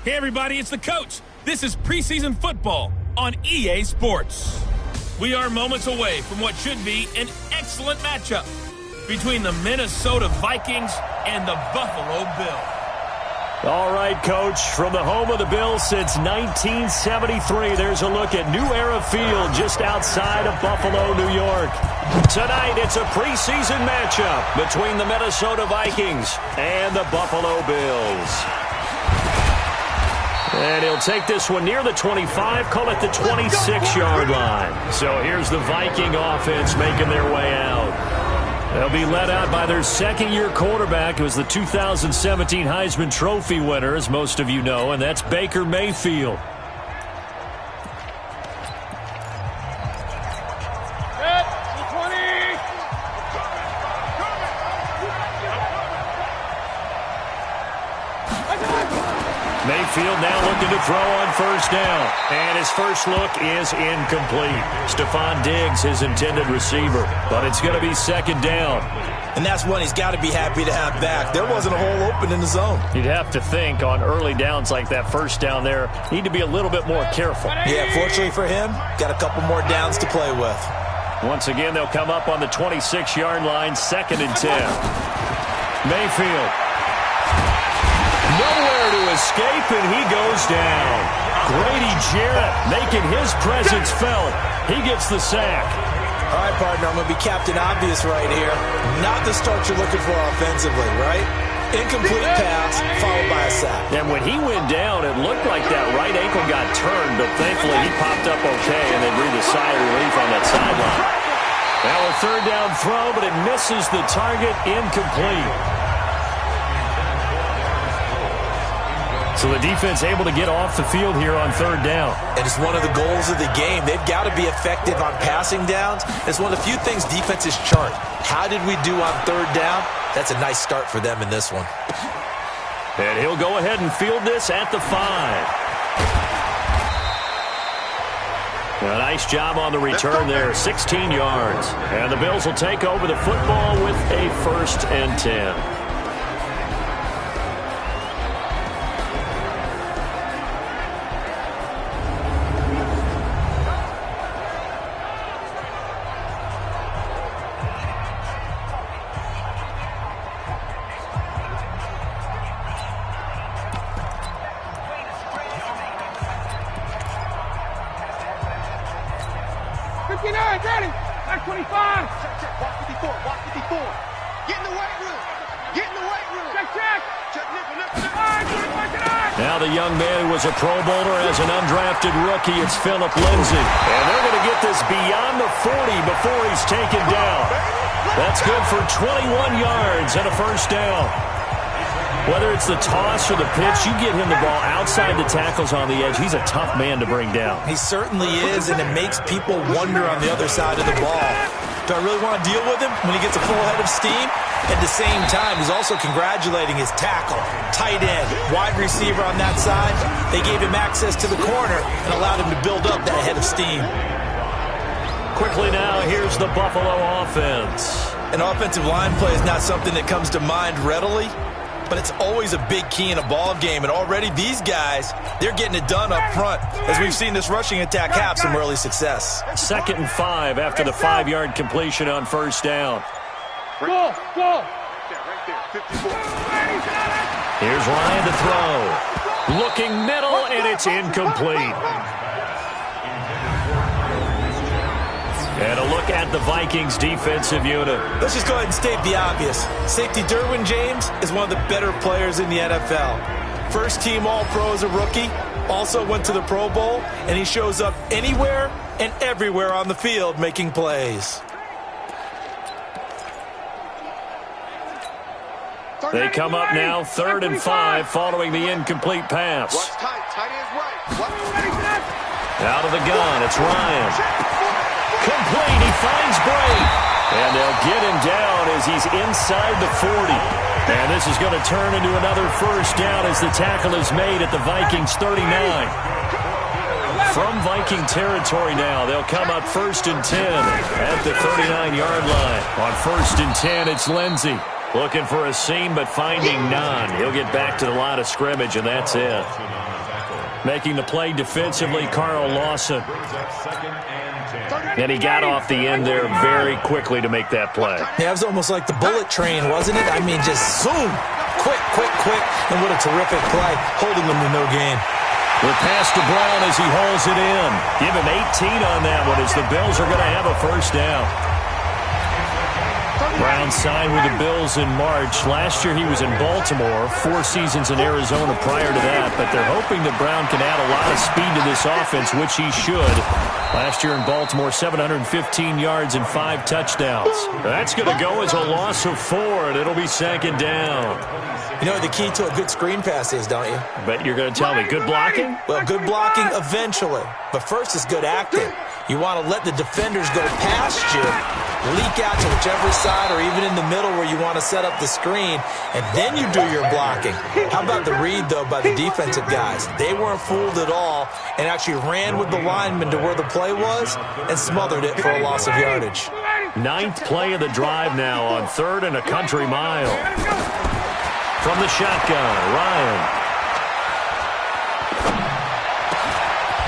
Hey everybody, it's the coach. This is preseason football on EA Sports. We are moments away from what should be an excellent matchup between the Minnesota Vikings and the Buffalo Bills. All right, Coach, from the home of the Bills since 1973, there's a look at New Era Field just outside of Buffalo, New York. Tonight, it's a preseason matchup between the Minnesota Vikings and the Buffalo Bills. And he'll take this one near the 25, call it the 26-yard line. So here's the Viking offense making their way out. They'll be led out by their second-year quarterback, who was the 2017 Heisman Trophy winner, as most of you know, and that's Baker Mayfield. Mayfield now looking to throw on first down. And his first look is incomplete. Stephon Diggs, his intended receiver. But it's going to be second down. And that's one he's got to be happy to have back. There wasn't a hole open in the zone. You'd have to think on early downs like that first down there, need to be a little bit more careful. Yeah, fortunately for him, got a couple more downs to play with. Once again, they'll come up on the 26-yard line, 2nd and 10. Mayfield. Nowhere to escape, and he goes down. Grady Jarrett making his presence felt. He gets the sack. All right, partner, I'm going to be Captain Obvious right here. Not the start you're looking for offensively, right? Incomplete pass, followed by a sack. And when he went down, it looked like that right ankle got turned, but thankfully he popped up okay, and they breathed a sigh of relief on that sideline. Now a third down throw, but it misses the target, incomplete. So the defense able to get off the field here on third down. And it's one of the goals of the game. They've got to be effective on passing downs. It's one of the few things defenses chart. How did we do on third down? That's a nice start for them in this one. And he'll go ahead and field this at the 5. A nice job on the return there, 16 yards. And the Bills will take over the football with a 1st and 10. Ready, back 25. Check, walk 54, walk 54. Get in the weight room. Get in the weight room. Check. Now the young man who was a Pro Bowler as an undrafted rookie, it's Phillip Lindsay. And they're going to get this beyond the 40 before he's taken down. That's good for 21 yards and a 1st down. Whether it's the toss or the pitch, you get him the ball outside the tackles on the edge. He's a tough man to bring down. He certainly is, and it makes people wonder on the other side of the ball. Do I really want to deal with him when he gets a full head of steam? At the same time, he's also congratulating his tackle, tight end, wide receiver on that side. They gave him access to the corner and allowed him to build up that head of steam. Quickly now, here's the Buffalo offense. An offensive line play is not something that comes to mind readily, but it's always a big key in a ball game. And already these guys, they're getting it done up front. As we've seen this rushing attack have some early success. 2nd and 5 after the 5-yard completion on 1st down. Go. Here's Ryan to throw. Looking middle, and it's incomplete. And a look at the Vikings defensive unit. Let's just go ahead and state the obvious. Safety Derwin James is one of the better players in the NFL. First team All-Pro as a rookie. Also went to the Pro Bowl. And he shows up anywhere and everywhere on the field making plays. They come up now 3rd and 5 following the incomplete pass. Out of the gun, it's Ryan. Complete, he finds Bray. And they'll get him down as he's inside the 40. And this is going to turn into another 1st down as the tackle is made at the Vikings 39. From Viking territory now, they'll come up 1st and 10 at the 39-yard line. On 1st and 10, it's Lindsay. Looking for a seam, but finding none. He'll get back to the line of scrimmage, and that's it. Making the play defensively, Carl Lawson. And he got off the end there very quickly to make that play. Yeah, it was almost like the bullet train, wasn't it? I mean, just zoom. Quick. And what a terrific play, holding them to no gain. The pass to Brown as he hauls it in. Give him 18 on that one as the Bills are going to have a first down. Brown signed with the Bills in March. Last year he was in Baltimore, 4 seasons in Arizona prior to that, but they're hoping that Brown can add a lot of speed to this offense, which he should. Last year in Baltimore, 715 yards and 5 touchdowns. That's going to go as a loss of 4, and it'll be second down. You know what the key to a good screen pass is, don't you? Bet you're going to tell me. Good blocking? Well, good blocking eventually. But first is good acting. You want to let the defenders go past you, leak out to whichever side or even in the middle where you want to set up the screen, and then you do your blocking. How about the read, though, by the defensive guys? They weren't fooled at all and actually ran with the lineman to where the play was and smothered it for a loss of yardage. 9th play of the drive now on 3rd and a country mile. From the shotgun, Ryan.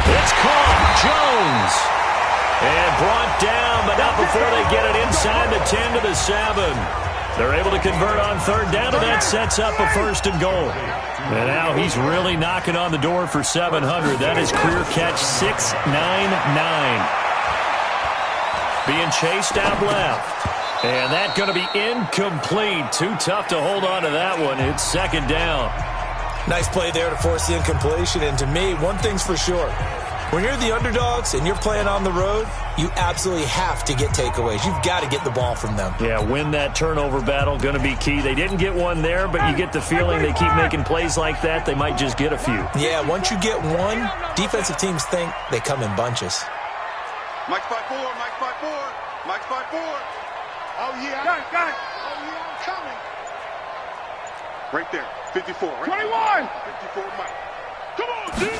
It's caught. Jones. And brought down, but not before they get it inside the 10 to the 7. They're able to convert on 3rd down, and that sets up a 1st and goal. And now he's really knocking on the door for 700. That is career catch 699. Being chased out left. And that's going to be incomplete. Too tough to hold on to that one. It's 2nd down. Nice play there to force the incompletion. And to me, one thing's for sure. When you're the underdogs and you're playing on the road, you absolutely have to get takeaways. You've got to get the ball from them. Yeah, win that turnover battle, going to be key. They didn't get one there, but you get the feeling they keep making plays like that, they might just get a few. Yeah, once you get one, defensive teams think they come in bunches. Mike's by 4, Mike's by 4, Mike's by 4. Oh, yeah. Got it. Oh, yeah, I'm coming. Right there. 54. Right 21. 54, Mike. Come on, dude.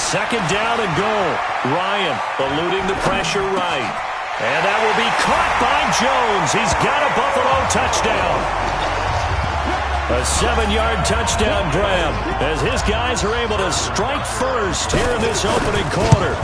2nd down and goal. Ryan eluding the pressure right. And that will be caught by Jones. He's got a Buffalo touchdown. A 7-yard touchdown grab as his guys are able to strike first here in this opening quarter.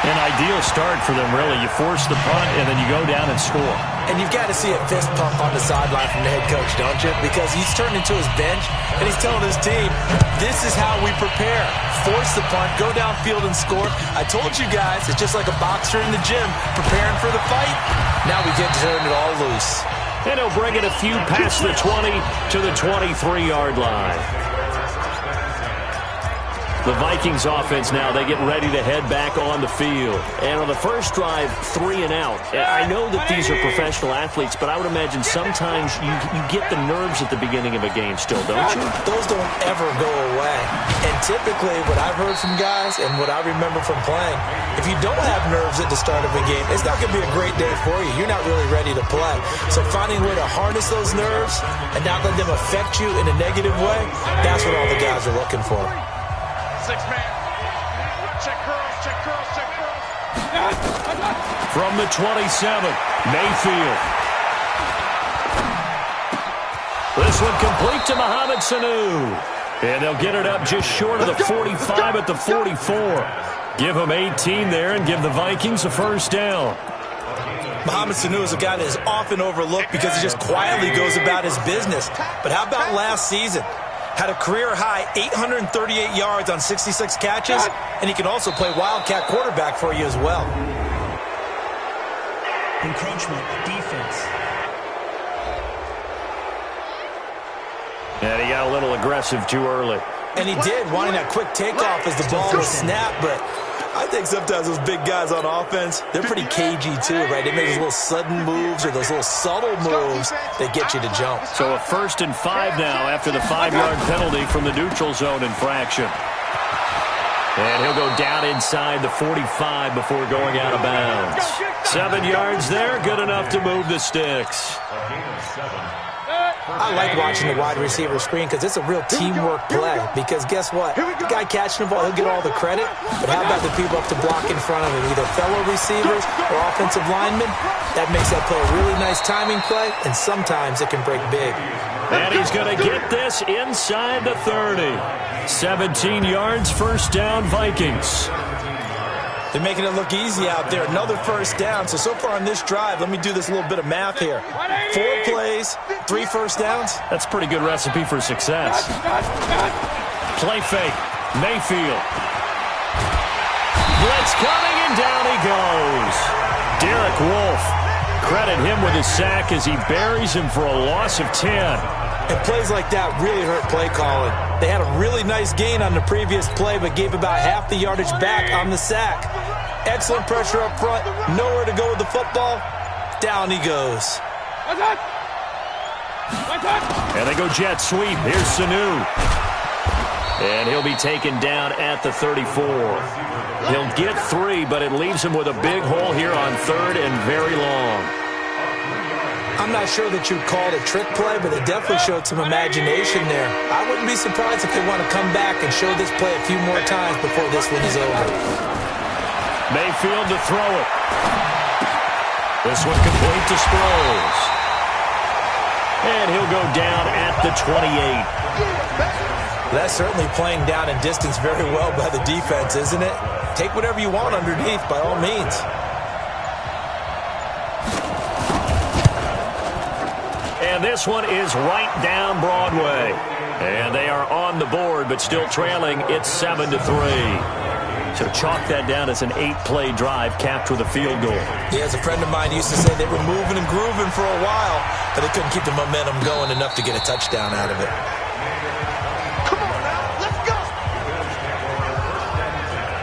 An ideal start for them, really. You force the punt, and then you go down and score. And you've got to see a fist pump on the sideline from the head coach, don't you? Because he's turned into his bench, and he's telling his team, this is how we prepare. Force the punt, go downfield and score. I told you guys, it's just like a boxer in the gym preparing for the fight. Now we get to turn it all loose. And he'll bring it a few past the 20 to the 23-yard line. The Vikings offense now, they get ready to head back on the field. And on the first drive, 3 and out. I know that these are professional athletes, but I would imagine sometimes you get the nerves at the beginning of a game still, don't you? Those don't ever go away. And typically what I've heard from guys and what I remember from playing, if you don't have nerves at the start of a game, it's not going to be a great day for you. You're not really ready to play. So finding a way to harness those nerves and not let them affect you in a negative way, that's what all the guys are looking for. 6-man. Check curls. From the 27, Mayfield. This one complete to Mohamed Sanu. And they'll get it up just short of the 45 at the 44. Give him 18 there and give the Vikings a first down. Mohamed Sanu is a guy that is often overlooked because he just quietly goes about his business. But how about last season? Had a career-high 838 yards on 66 catches, and he can also play wildcat quarterback for you as well. Encroachment, defense. And he got a little aggressive too early. And he did, wanting that quick takeoff as the ball was snapped, but I think sometimes those big guys on offense, they're pretty cagey too, right? They make those little sudden moves or those little subtle moves that get you to jump. So a 1st and 5 now after the 5-yard penalty from the neutral zone infraction. And he'll go down inside the 45 before going out of bounds. 7 yards there, good enough to move the sticks. I like watching the wide receiver screen because it's a real teamwork play. Because guess what? The guy catching the ball, he'll get all the credit. But how about the people up to block in front of him, either fellow receivers or offensive linemen? That makes that play a really nice timing play, and sometimes it can break big. And he's going to get this inside the 30. 17 yards, first down, Vikings. They're making it look easy out there. Another first down. So far on this drive, let me do this little bit of math here. 4 plays, 3 first downs. That's a pretty good recipe for success. Play fake. Mayfield. Blitz coming, and down he goes. Derek Wolfe. Credit him with his sack as he buries him for a loss of 10. And plays like that really hurt play calling. They had a really nice gain on the previous play, but gave about half the yardage back on the sack. Excellent pressure up front. Nowhere to go with the football. Down he goes. And they go jet sweep. Here's Sanu. And he'll be taken down at the 34. He'll get 3, but it leaves him with a big hole here on 3rd and very long. I'm not sure that you'd call it a trick play, but they definitely showed some imagination there. I wouldn't be surprised if they want to come back and show this play a few more times before this one is over. Mayfield to throw it. This one complete to Sproles. And he'll go down at the 28. That's certainly playing down in distance very well by the defense, isn't it? Take whatever you want underneath, by all means. And this one is right down Broadway. And they are on the board, but still trailing. It's 7-3. So chalk that down as an 8-play drive capped with a field goal. Yeah, as a friend of mine used to say, they were moving and grooving for a while, but they couldn't keep the momentum going enough to get a touchdown out of it. Come on now, let's go.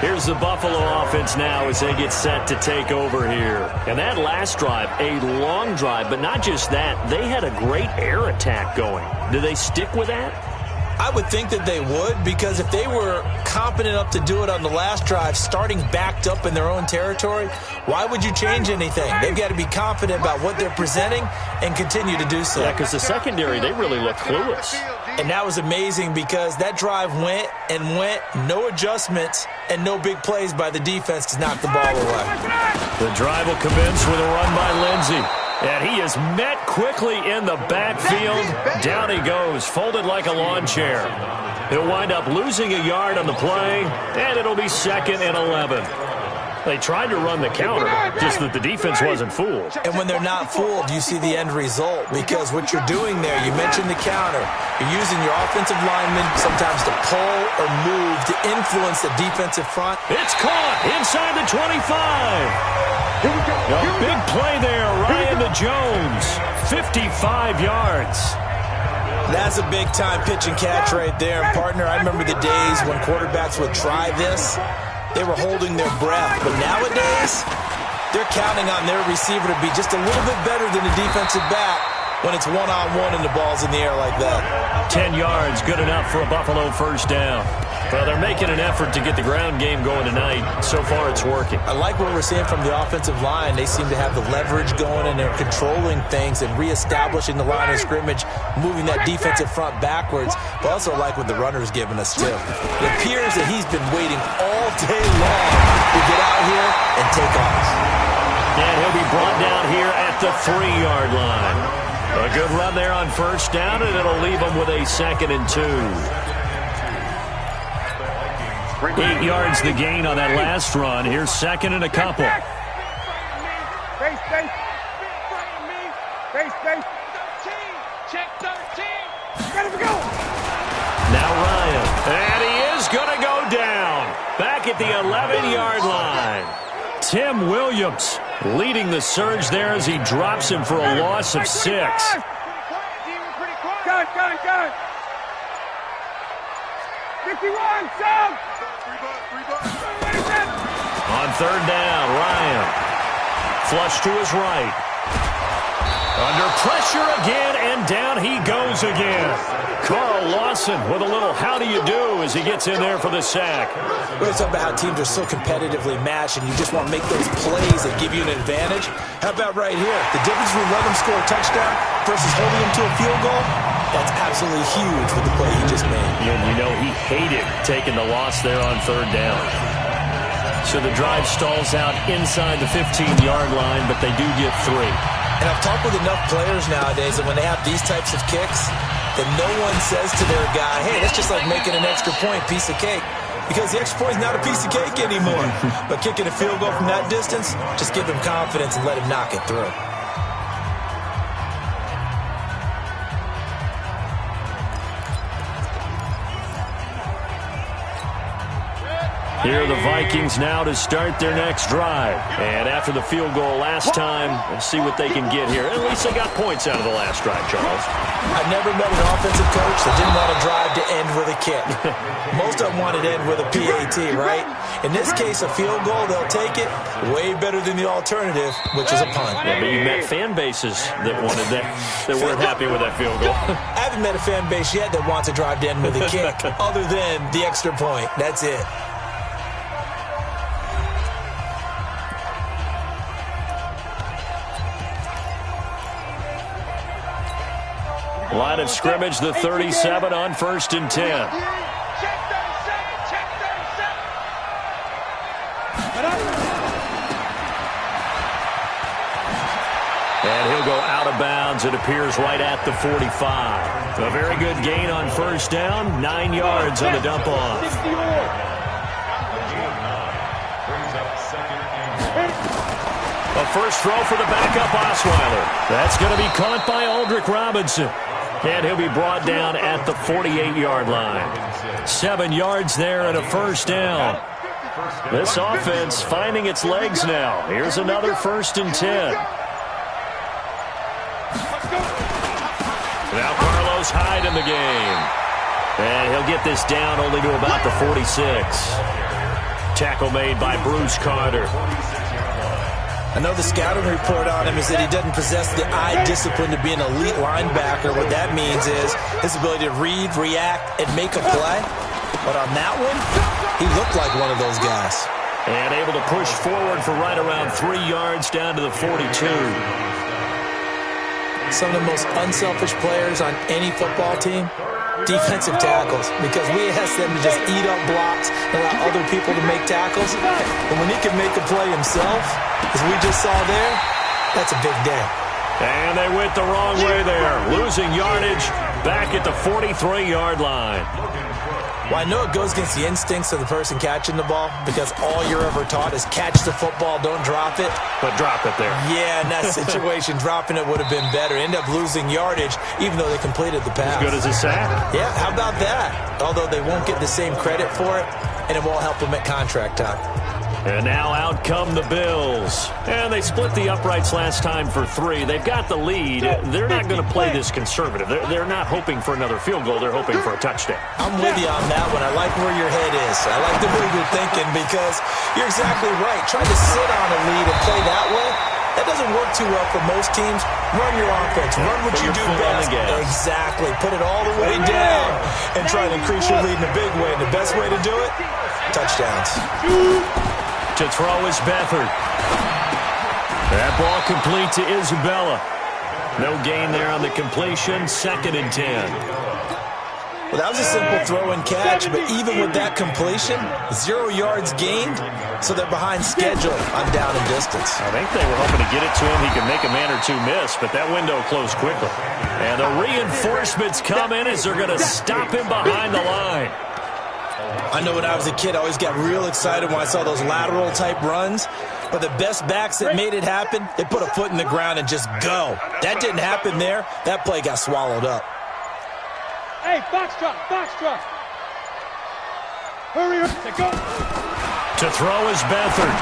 Here's the Buffalo offense now as they get set to take over here. And that last drive, a long drive, but not just that. They had a great air attack going. Do they stick with that? I would think that they would, because if they were competent enough to do it on the last drive, starting backed up in their own territory, why would you change anything? They've got to be confident about what they're presenting and continue to do so. Yeah, because the secondary, they really look clueless. And that was amazing because that drive went and went, no adjustments, and no big plays by the defense to knock the ball away. The drive will commence with a run by Lindsey. And he is met quickly in the backfield. Down he goes, folded like a lawn chair. He'll wind up losing a yard on the play, and it'll be 2nd and 11. They tried to run the counter, just that the defense wasn't fooled. And when they're not fooled, you see the end result, because what you're doing there, you mentioned the counter. You're using your offensive linemen sometimes to pull or move to influence the defensive front. It's caught inside the 25. A big play there, Ryan to Jones, 55 yards. That's a big-time pitch and catch right there. And, partner, I remember the days when quarterbacks would try this. They were holding their breath. But nowadays, they're counting on their receiver to be just a little bit better than the defensive back when it's one-on-one and the ball's in the air like that. 10 yards, good enough for a Buffalo first down. Well, they're making an effort to get the ground game going tonight. So far, it's working. I like what we're seeing from the offensive line. They seem to have the leverage going, and they're controlling things and reestablishing the line of scrimmage, moving that defensive front backwards. But also like what the runner's giving us, too. It appears that he's been waiting all day long to get out here and take off. And he'll be brought down here at the 3-yard line. A good run there on first down, and it'll leave them with a 2nd and 2. 8 yards the gain on that last run. Here's 2nd and a couple. Face. Check 13. Ready to go. Now Ryan. And he is going to go down. Back at the 11-yard line. Tim Williams leading the surge there as he drops him for a loss of 6. Gun. 51, Sam. On 3rd down, Ryan. Flush to his right. A Under pressure again, and down he goes again. Carl Lawson with a little how do you do as he gets in there for the sack. We're talking about how teams are so competitively matched, and you just want to make those plays that give you an advantage. How about right here? The difference between letting them score a touchdown versus holding them to a field goal, that's absolutely huge with the play he just made. And you know he hated taking the loss there on third down. So the drive stalls out inside the 15-yard line, but they do get 3. And I've talked with enough players nowadays that when they have these types of kicks, that no one says to their guy, hey, that's just like making an extra point, piece of cake. Because the extra point is not a piece of cake anymore. But kicking a field goal from that distance, just give him confidence and let him knock it through. Here are the Vikings now to start their next drive. And after the field goal last time, let's see what they can get here. At least they got points out of the last drive, Charles. I've never met an offensive coach that didn't want a drive to end with a kick. Most of them wanted to end with a PAT, right? In this case, a field goal, they'll take it. Way better than the alternative, which is a punt. Yeah, but you met fan bases that wanted that weren't happy with that field goal. I haven't met a fan base yet that wants a drive to end with a kick other than the extra point. That's it. Line of scrimmage, the 37 on 1st and 10. And he'll go out of bounds. It appears right at the 45. A very good gain on 1st down. 9 yards on the dump off. A first throw for the backup Osweiler. That's going to be caught by Aldrick Robinson. And he'll be brought down at the 48-yard line. 7 yards there and a first down. This offense finding its legs now. Here's another 1st and 10. Now Carlos Hyde in the game. And he'll get this down only to about the 46. Tackle made by Bruce Carter. I know the scouting report on him is that he doesn't possess the eye discipline to be an elite linebacker. What that means is his ability to read, react, and make a play. But on that one, he looked like one of those guys. And able to push forward for right around 3 yards down to the 42. Some of the most unselfish players on any football team, defensive tackles, because we ask them to just eat up blocks and allow other people to make tackles. And when he can make a play himself, as we just saw there, that's a big day. And they went the wrong way there, losing yardage back at the 43-yard line. Well, I know it goes against the instincts of the person catching the ball, because all you're ever taught is catch the football, don't drop it. But drop it there. Yeah, in that situation, dropping it would have been better. End up losing yardage, even though they completed the pass. As good as a sack. Yeah, how about that? Although they won't get the same credit for it, and it won't help them at contract time. And now out come the Bills. And they split the uprights last time for 3. They've got the lead. They're not going to play this conservative. They're not hoping for another field goal. They're hoping for a touchdown. I'm with you on that one. I like where your head is. I like the way you're thinking, because you're exactly right. Trying to sit on a lead and play that way, that doesn't work too well for most teams. Run your offense. Run what you do best. Exactly. Put it all the way down and try to increase your lead in a big way. And the best way to do it, touchdowns. To throw is Beathard. That ball complete to Isabella. No gain there on the completion. 2nd and 10. Well, that was a simple throw and catch, but even with that completion, 0 yards gained, so they're behind schedule on down and distance. I think they were hoping to get it to him. He could make a man or two miss, but that window closed quickly. And the reinforcements come in as they're going to stop him behind the line. I know when I was a kid, I always got real excited when I saw those lateral-type runs. But the best backs that made it happen, they put a foot in the ground and just go. That didn't happen there. That play got swallowed up. Hey, box truck, box truck. Hurry up, go. To throw is Beathard.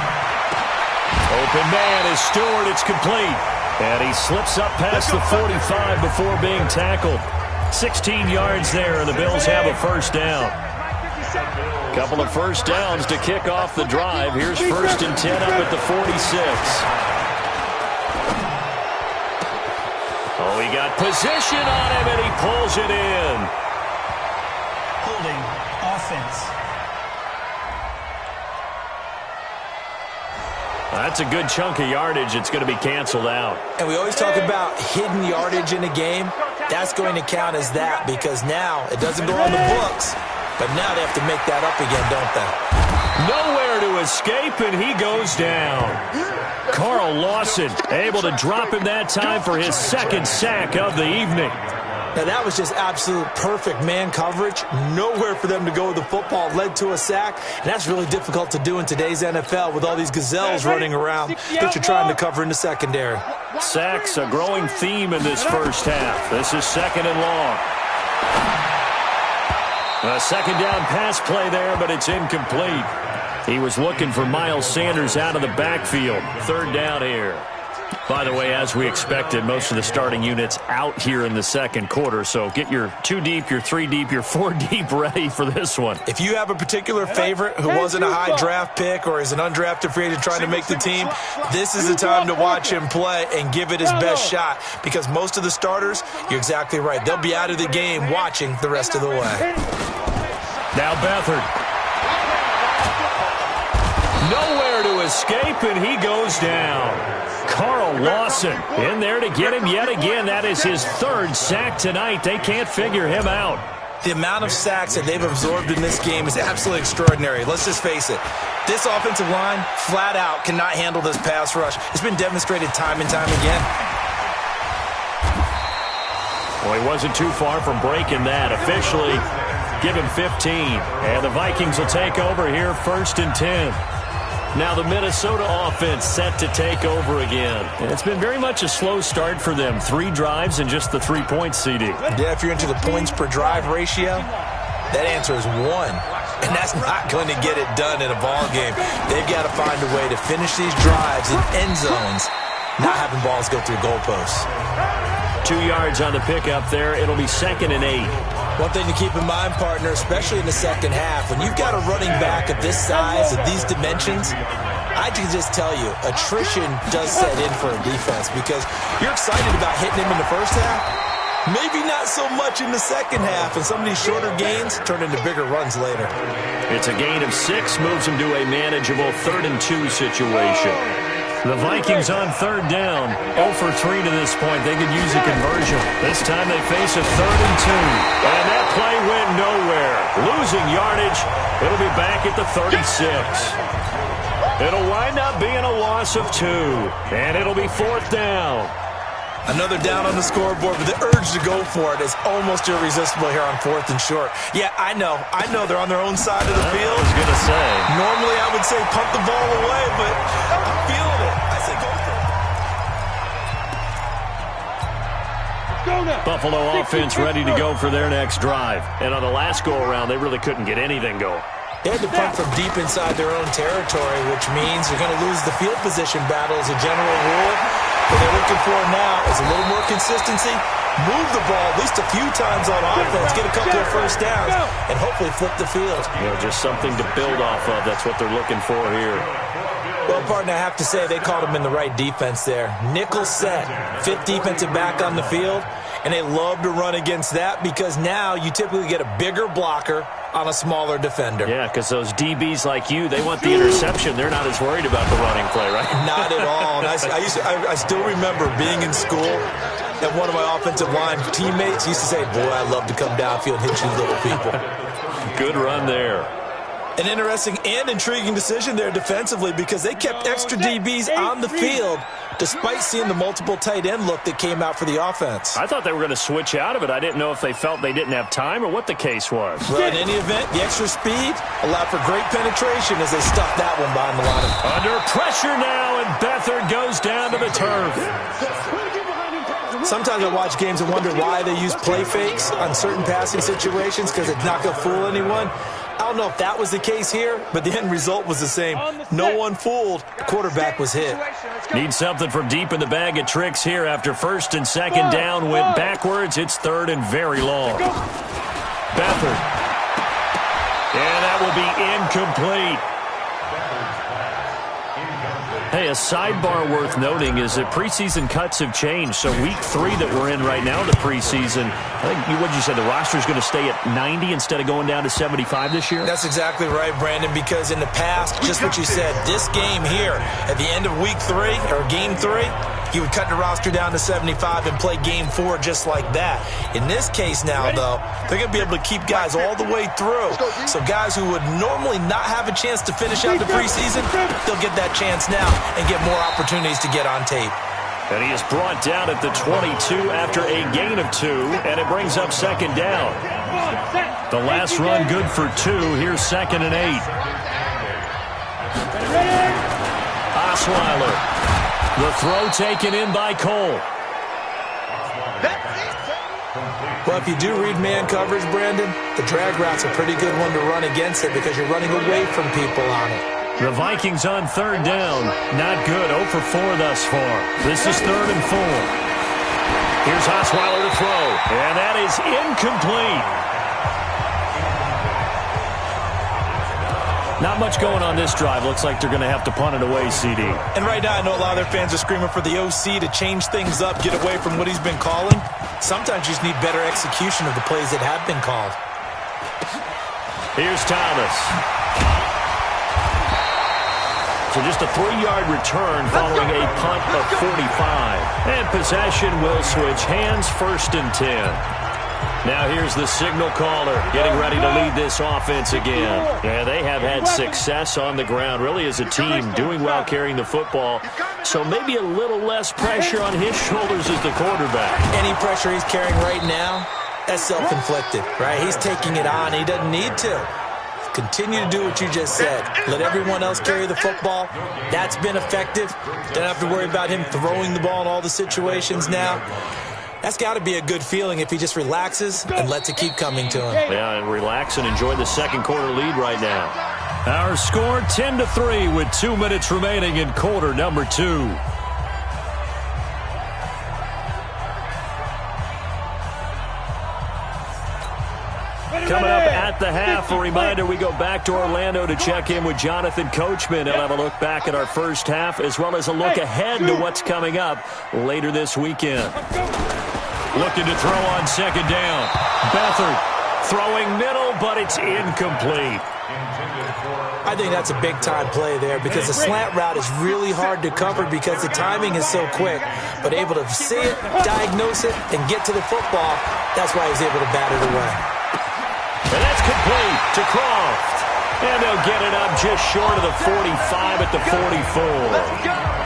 Open man is Stewart. It's complete. And he slips up past the 45 before being tackled. 16 yards there, and the Bills have a first down. Couple of first downs to kick off the drive. Here's 1st and 10 up at the 46. he got position on him, and he pulls it in. Holding offense. That's a good chunk of yardage. It's going to be canceled out. And we always talk about hidden yardage in a game. That's going to count as that because now it doesn't go on the books, but now they have to make that up again, don't they? Nowhere to escape, and he goes down. Carl Lawson able to drop him that time for his second sack of the evening. Now, that was just absolute perfect man coverage. Nowhere for them to go with the football. Led to a sack, and that's really difficult to do in today's NFL with all these gazelles running around that you're trying to cover in the secondary. Sacks, a growing theme in this first half. This is second and long. A second down pass play there, but it's incomplete. He was looking for Miles Sanders out of the backfield. Third down here. By the way, as we expected, most of the starting units out here in the second quarter. So get your 2 deep, your 3 deep, your 4 deep ready for this one. If you have a particular favorite who wasn't a high draft pick or is an undrafted free agent trying to make the team, this is the time to watch him play and give it his best shot. Because most of the starters, you're exactly right, they'll be out of the game watching the rest of the way. Now Beathard. Nowhere to escape, and he goes down. Carl Lawson in there to get him yet again. That is his third sack tonight. They can't figure him out. The amount of sacks that they've absorbed in this game is absolutely extraordinary. Let's just face it. This offensive line, flat out, cannot handle this pass rush. It's been demonstrated time and time again. Well, he wasn't too far from breaking that. Officially, give him 15. And the Vikings will take over here, 1st and 10. Now the Minnesota offense set to take over again. And it's been very much a slow start for them. 3 drives and just the 3 points, CD. Yeah, if you're into the points per drive ratio, that answer is 1. And that's not going to get it done in a ball game. They've got to find a way to finish these drives in end zones, not having balls go through goalposts. 2 yards on the pickup there. It'll be 2nd and 8. One thing to keep in mind, partner, especially in the second half, when you've got a running back of this size, of these dimensions, I can just tell you, attrition does set in for a defense because you're excited about hitting him in the first half. Maybe not so much in the second half, and some of these shorter gains turn into bigger runs later. It's a gain of 6, moves him to a manageable 3rd and 2 situation. The Vikings on 3rd down, 0 for 3 to this point. They could use a conversion. This time they face a 3rd and 2. And that play went nowhere. Losing yardage. It'll be back at the 36. It'll wind up being a loss of 2. And it'll be 4th down. Another down on the scoreboard, but the urge to go for it is almost irresistible here on 4th and short. Yeah, I know they're on their own side of the field. I was going to say. Normally I would say punt the ball away, but I'm feeling it. I say go for it. Buffalo offense ready to go for their next drive. And on the last go-around, they really couldn't get anything going. They had to punt from deep inside their own territory, which means you're going to lose the field position battle as a general rule. What they're looking for now is a little more consistency, move the ball at least a few times on offense, get a couple of first downs, and hopefully flip the field. You know, just something to build off of. That's what they're looking for here. Well, partner, I have to say they called him in the right defense there. Nickel set, 5th defensive back on the field, and they love to run against that because now you typically get a bigger blocker on a smaller defender. Yeah, because those DBs like you, they want the interception. They're not as worried about the running play, right? Not at all. And I still remember being in school, and one of my offensive line teammates used to say, boy, I love to come downfield and hit you little people. Good run there. An interesting and intriguing decision there defensively because they kept extra DBs on the field despite seeing the multiple tight end look that came out for the offense. I thought they were going to switch out of it. I didn't know if they felt they didn't have time or what the case was. Well, in any event, the extra speed allowed for great penetration as they stuffed that one behind the line. Under pressure now, and Beathard goes down to the turf. Sometimes I watch games and wonder why they use play fakes on certain passing situations because it's not going to fool anyone. I don't know if that was the case here, but the end result was the same. No one fooled. The quarterback was hit. Need something from deep in the bag of tricks here after 1st and 2nd down went backwards. It's 3rd and very long. Beathard. And that will be incomplete. Hey, a sidebar worth noting is that preseason cuts have changed. So week 3 that we're in right now, the preseason, I think, what did you say, the roster is going to stay at 90 instead of going down to 75 this year? That's exactly right, Brandon, because in the past, just what you said, this game here, at the end of week 3, or game 3, you would cut the roster down to 75 and play game 4 just like that. In this case now, though, they're going to be able to keep guys all the way through. So guys who would normally not have a chance to finish out the preseason, they'll get that chance now and get more opportunities to get on tape. And he is brought down at the 22 after a gain of 2, and it brings up second down. The last run good for 2. Here's 2nd and 8. Osweiler. The throw taken in by Cole. Well, if you do read man coverage, Brandon, the drag route's a pretty good one to run against it because you're running away from people on it. The Vikings on 3rd down. Not good. 0 for 4 thus far. This is 3rd and 4. Here's Osweiler to throw. And that is incomplete. Not much going on this drive. Looks like they're going to have to punt it away, CD. And right now, I know a lot of their fans are screaming for the OC to change things up, get away from what he's been calling. Sometimes you just need better execution of the plays that have been called. Here's Thomas. So just a 3-yard return following a punt of 45. And possession will switch hands, 1st and 10. Now here's the signal caller getting ready to lead this offense again. Yeah, they have had success on the ground, really as a team, doing well carrying the football. So maybe a little less pressure on his shoulders as the quarterback. Any pressure he's carrying right now, that's self-inflicted, right? He's taking it on. He doesn't need to. Continue to do what you just said. Let everyone else carry the football. That's been effective. Don't have to worry about him throwing the ball in all the situations now. That's got to be a good feeling if he just relaxes and lets it keep coming to him. Yeah, and relax and enjoy the second quarter lead right now. Our score 10-3 with 2 minutes remaining in quarter number 2. Coming up at the half, a reminder, we go back to Orlando to check in with Jonathan Coachman. He'll have a look back at our first half as well as a look ahead to what's coming up later this weekend. Looking to throw on 2nd down. Beathard throwing middle, but it's incomplete. I think that's a big-time play there because the slant route is really hard to cover because the timing is so quick. But able to see it, diagnose it, and get to the football, that's why he was able to bat it away. And that's complete to Croft. And they'll get it up just short of the 45 at the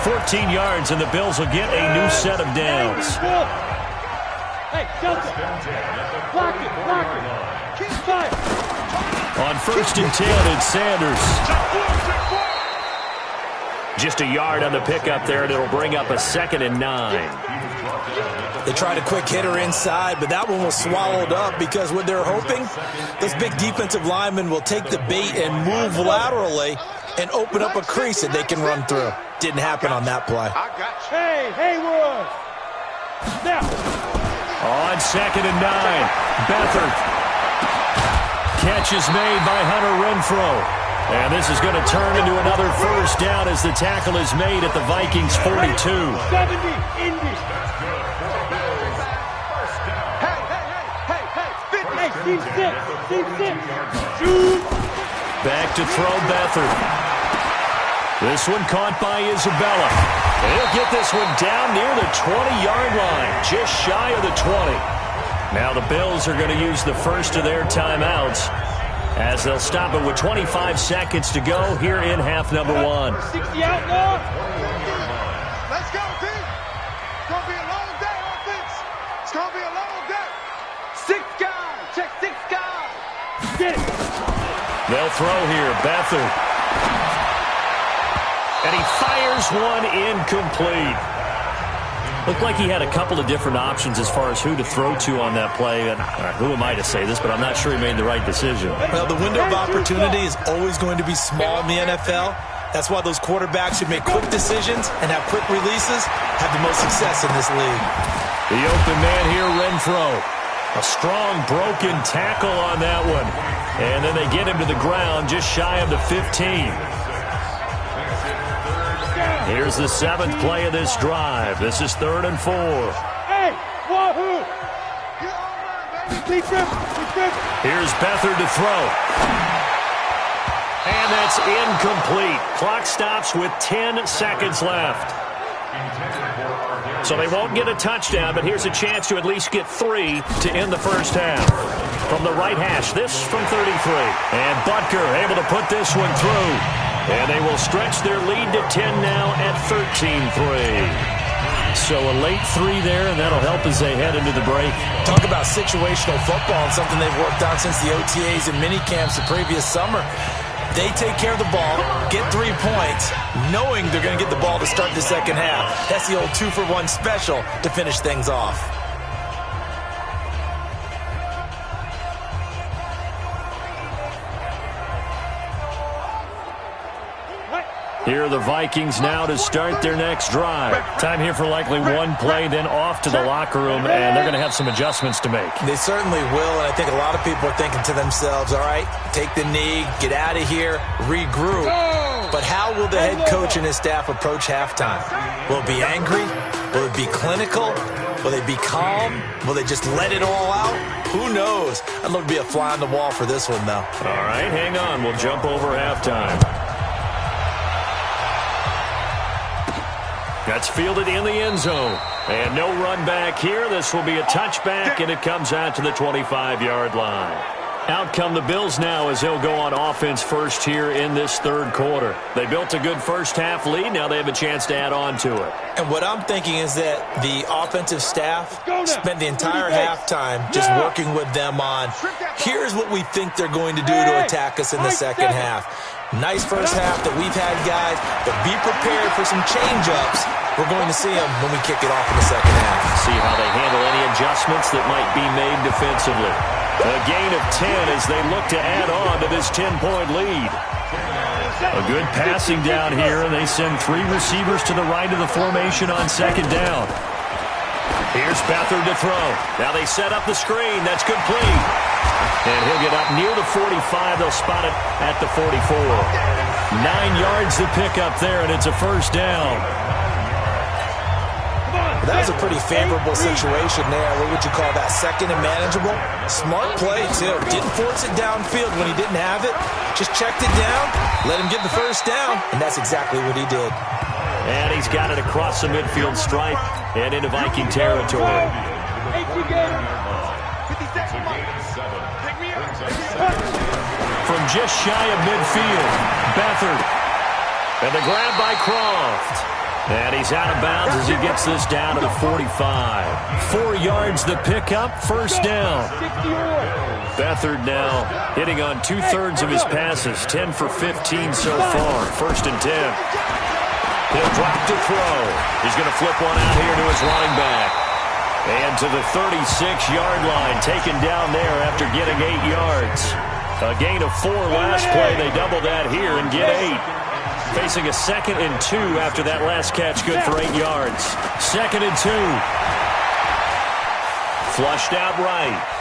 44. 14 yards, and the Bills will get a new set of downs. Hey, Delta. Block it. Keep fire. On 1st and 10, it's Sanders. Just a yard on the pickup there, and it'll bring up a 2nd and 9. They tried a quick hitter inside, but that one was swallowed up because what they're hoping, this big defensive lineman will take the bait and move laterally and open up a crease that they can run through. Didn't happen on that play. Hey, Haywood. Now. On 2nd and 9, Beathard. Catch is made by Hunter Renfrow. And this is going to turn into another 1st down as the tackle is made at the Vikings 42. 70, Indy. Hey, team 6. Shoot. Back to throw Beathard. This one caught by Isabella. And he'll get this one down near the 20-yard line, just shy of the 20. Now the Bills are going to use the first of their timeouts as they'll stop it with 25 seconds to go here in half number 1. 60 out now. Let's go, team. It's going to be a long day, offense. It's going to be a long day. 6 guys. Check 6 guys. Get it. They'll throw here. Beathard. And he fires one incomplete. Looked like he had a couple of different options as far as who to throw to on that play. And who am I to say this, but I'm not sure he made the right decision. Well, the window of opportunity is always going to be small in the NFL. That's why those quarterbacks who make quick decisions and have quick releases have the most success in this league. The open man here, Renfrow. A strong broken tackle on that one. And then they get him to the ground just shy of the 15. Here's the 7th play of this drive. This is 3rd and 4. Hey, wahoo! Here's Beathard to throw. And that's incomplete. Clock stops with 10 seconds left. So they won't get a touchdown, but here's a chance to at least get 3 to end the first half. From the right hash, this from 33. And Butker able to put this one through. And they will stretch their lead to 10 now at 13-3. So a late 3 there, and that'll help as they head into the break. Talk about situational football and something they've worked on since the OTAs and mini camps the previous summer. They take care of the ball, get 3 points, knowing they're going to get the ball to start the second half. That's the old 2-for-1 special to finish things off. Here are the Vikings now to start their next drive. Time here for likely one play, then off to the locker room, and they're going to have some adjustments to make. They certainly will, and I think a lot of people are thinking to themselves, all right, take the knee, get out of here, regroup. But how will the head coach and his staff approach halftime? Will it be angry? Will it be clinical? Will they be calm? Will they just let it all out? Who knows? I'd love to be a fly on the wall for this one, though. All right, hang on. We'll jump over halftime. That's fielded in the end zone. And no run back here. This will be a touchback, and it comes out to the 25-yard line. Out come the Bills now as they'll go on offense first here in this third quarter. They built a good first-half lead. Now they have a chance to add on to it. And what I'm thinking is that the offensive staff spent the entire halftime just working with them on, here's what we think they're going to do to attack us in the second half. Nice first half that we've had, guys, but be prepared for some change-ups. We're going to see them when we kick it off in the second half. See how they handle any adjustments that might be made defensively. A gain of 10 as they look to add on to this 10-point lead. A good passing down here, and they send 3 receivers to the right of the formation on second down. Here's Beathard to throw. Now they set up the screen. That's complete. And he'll get up near the 45. They'll spot it at the 44. 9 yards to pick up there, and it's a first down. That was a pretty favorable situation there. What would you call that? Second and manageable? Smart play, too. Didn't force it downfield when he didn't have it. Just checked it down, let him get the first down, and that's exactly what he did. And he's got it across the midfield stripe and into Viking territory. From just shy of midfield, Beathard. And the grab by Croft. And he's out of bounds as he gets this down to the 45. 4 yards the pickup, first down. Beathard now hitting on 2/3 of his passes, 10 for 15 so far. First and 10. He'll drop to throw. He's going to flip one out here to his running back. And to the 36-yard line, taken down there after getting 8 yards. A gain of 4 last play. They double that here and get 8. Facing a 2nd and 2 after that last catch, good for 8 yards. 2nd and 2. Flushed out right.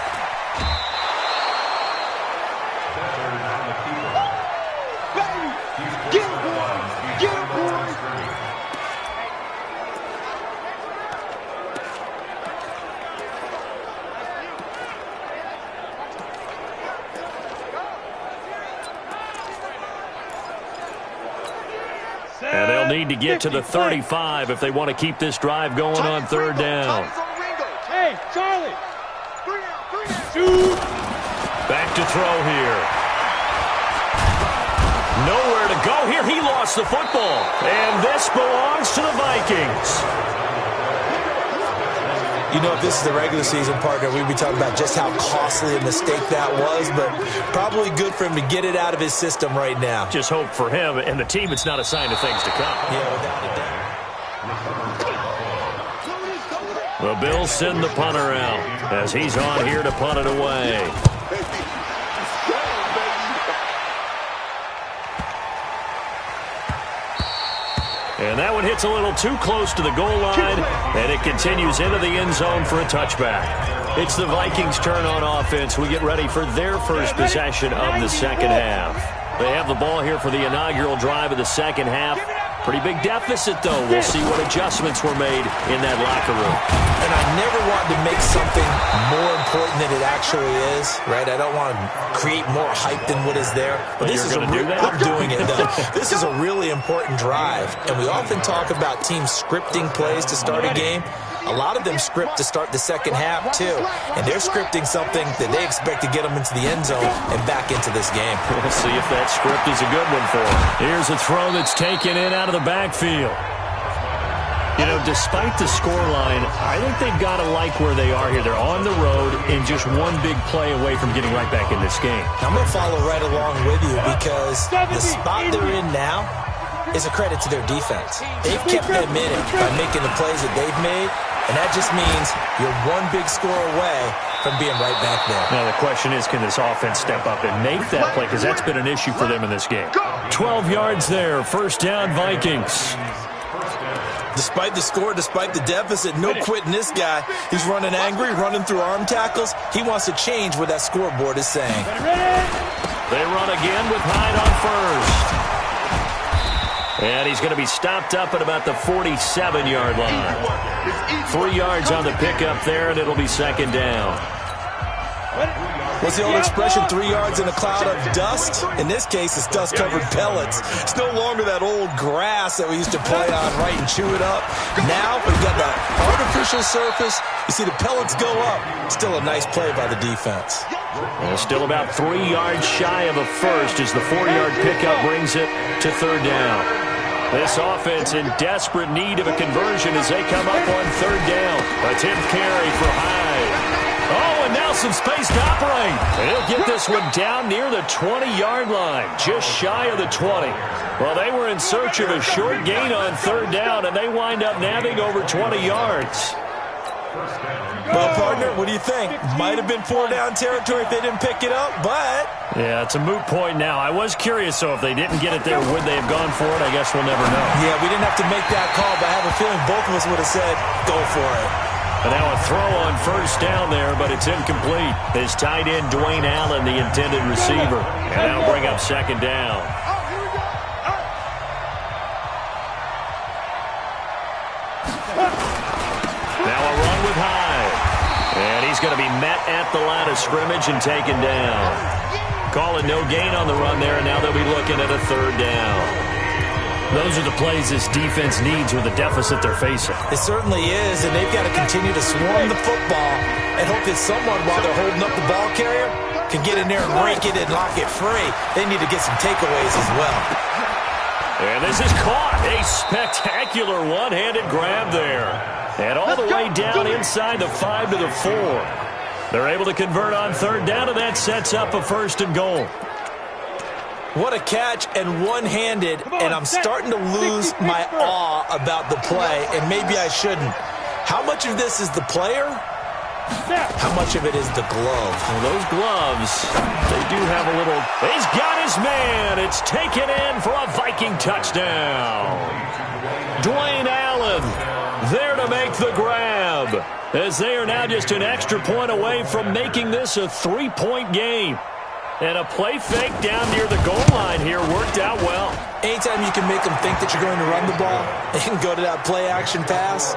And they'll need to get to the 35 if they want to keep this drive going on third down. Hey, Charlie! Back to throw here. Nowhere to go here. He lost the football. And this belongs to the Vikings. You know, if this is the regular season, partner, we'd be talking about just how costly a mistake that was, but probably good for him to get it out of his system right now. Just hope for him and the team it's not a sign of things to come. Yeah, without a doubt. The Bills send the punter out as he's on here to punt it away. And that one hits a little too close to the goal line, and it continues into the end zone for a touchback. It's the Vikings' turn on offense. We get ready for their first possession of the second half. They have the ball here for the inaugural drive of the second half. Pretty big deficit, though. We'll see what adjustments were made in that locker room. And I never want to make something more important than it actually is, right? I don't want to create more hype than what is there. But this is I'm doing it, though. This is a really important drive. And we often talk about teams scripting plays to start a game. A lot of them script to start the second half, too. And they're scripting something that they expect to get them into the end zone and back into this game. We'll see if that script is a good one for them. Here's a throw that's taken in out of the backfield. You know, despite the scoreline, I think they've got to like where they are here. They're on the road and just one big play away from getting right back in this game. I'm going to follow right along with you because the spot they're in now is a credit to their defense. They've kept them in it by making the plays that they've made. And that just means you're one big score away from being right back there. Now, the question is, can this offense step up and make that play? Because that's been an issue for them in this game. 12 yards there. First down, Vikings. Despite the score, despite the deficit, no quitting this guy. He's running angry, running through arm tackles. He wants to change what that scoreboard is saying. They run again with Hyde on first. And he's going to be stopped up at about the 47-yard line. 3 yards on the pickup there, and it'll be second down. What's the old expression, 3 yards in a cloud of dust? In this case, it's dust-covered pellets. It's no longer that old grass that we used to play on, right, and chew it up. Now, we've got the artificial surface. You see the pellets go up. Still a nice play by the defense. Well, still about 3 yards shy of a first as the 4-yard pickup brings it to third down. This offense in desperate need of a conversion as they come up on third down. A 10th carry for Hyde. Oh, and now some space to operate. And he'll get this one down near the 20-yard line, just shy of the 20. Well, they were in search of a short gain on third down, and they wind up nabbing over 20 yards. Well, partner, what do you think? Might have been 4-down territory if they didn't pick it up, but... Yeah, it's a moot point now. I was curious, so if they didn't get it there, would they have gone for it? I guess we'll never know. Yeah, we didn't have to make that call, but I have a feeling both of us would have said, go for it. And now a throw on first down there, but it's incomplete. His tight end, Dwayne Allen, the intended receiver. And that'll bring up second down. Now a run with Hyde. And he's going to be met at the line of scrimmage and taken down. Calling no gain on the run there, and now they'll be looking at a third down. Those are the plays this defense needs with the deficit they're facing. It certainly is, and they've got to continue to swarm the football and hope that someone, while they're holding up the ball carrier, can get in there and rake it and lock it free. They need to get some takeaways as well. And this is caught. A spectacular one-handed grab there. And all the way down inside the 5 to the 4. They're able to convert on third down, and that sets up a first and goal. What a catch, and one-handed, and I'm starting to lose my awe about the play, and maybe I shouldn't. How much of this is the player? How much of it is the glove? Well, those gloves, they do have a little... He's got his man. It's taken in for a Viking touchdown. Dwayne Allen there to make the grab, as they are now just an extra point away from making this a 3-point game. And a play fake down near the goal line here worked out well. Anytime you can make them think that you're going to run the ball and go to that play-action pass,